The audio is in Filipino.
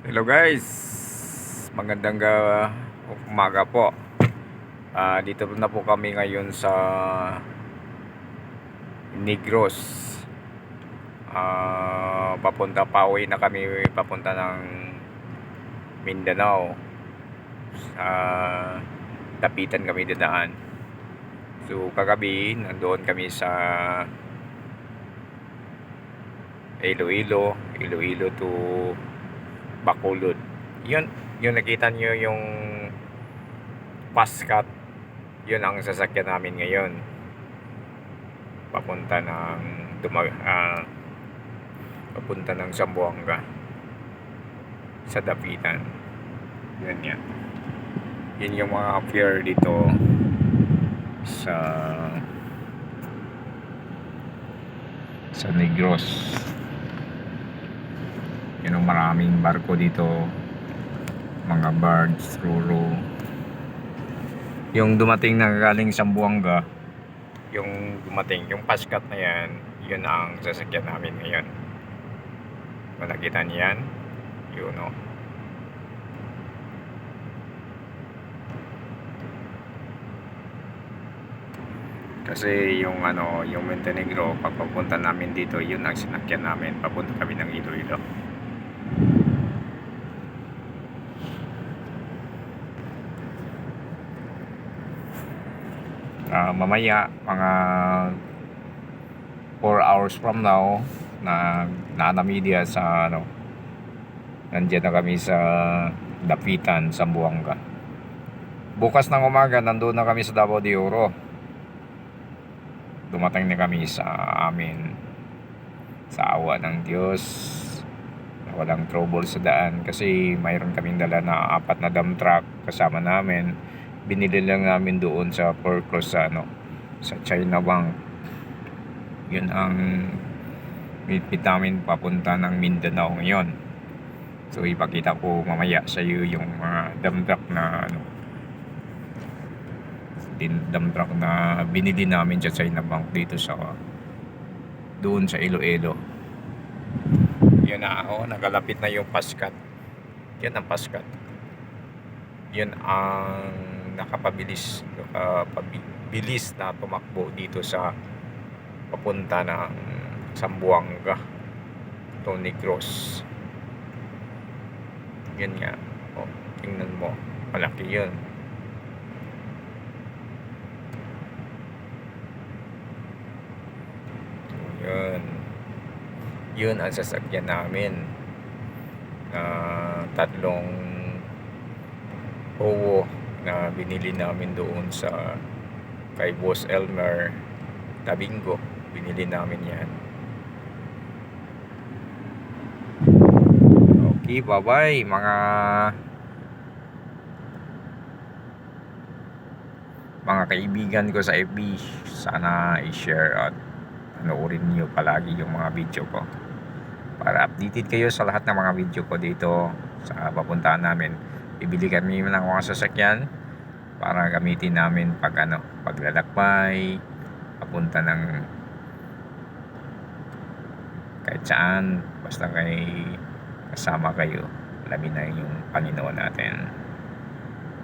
Hello guys, magandang umaga po. Dito na po kami ngayon sa Negros. Papunta pauwi na kami, papunta ng Mindanao. Dapitan kami dadaan. So kagabi nandoon kami sa Iloilo to Bacolod. Yun nakita nyo yung Pascat. Yun ang sasakyan namin ngayon. Papunta ng Zamboanga sa Dapitan. Yun yan. Yun yung mga pier dito sa Negros. Yun ang maraming barko dito, mga barge, roro. Yung dumating na galing Zamboanga, yung Pascat na yan, yun ang sasakyan namin ngayon. Kung nakita niyan, yun o. Kasi yung Montenegro, pagpapunta namin dito, yun ang sinakyan namin. Papunta kami ng Iloilo. Mamaya mga 4 hours from now na media sa nandiyan na kami sa Dapitan, Zamboanga. Bukas ng umaga nandoon na kami sa Davao de Oro. Dumating na kami sa amin, sa awa ng Diyos. Walang trouble sa daan kasi mayroon kaming dala na 4 na dump truck kasama namin. Binili lang namin doon sa Purclose sa China Bank. Yun ang bitbit namin papunta ng Mindanao ngayon. So ipakita ko mamaya sa iyo yung mga dump truck na binili namin sa China Bank dito doon sa Iloilo. Yun na nagalapit na yung Pascat. Yan ang Pascat. Yun ang nakapabilis na tumakbo dito sa papunta ng Zamboanga to Negros. Yan nga. Tingnan mo, malaki yun. Yun ang sasakyan namin. Tatlong Howo na binili namin doon kay Boss Elmer Tabingo. Binili namin yan. Okay, bye bye mga kaibigan ko sa FB. Sana i-share at panoorin niyo palagi yung mga video ko para updated kayo sa lahat ng mga video ko dito sa papuntahan namin. Bibili kami ng mga sasakyan para gamitin namin paglalakbay papunta ng kahit saan, basta kasama kayo. Alamin na yung Panginoon natin.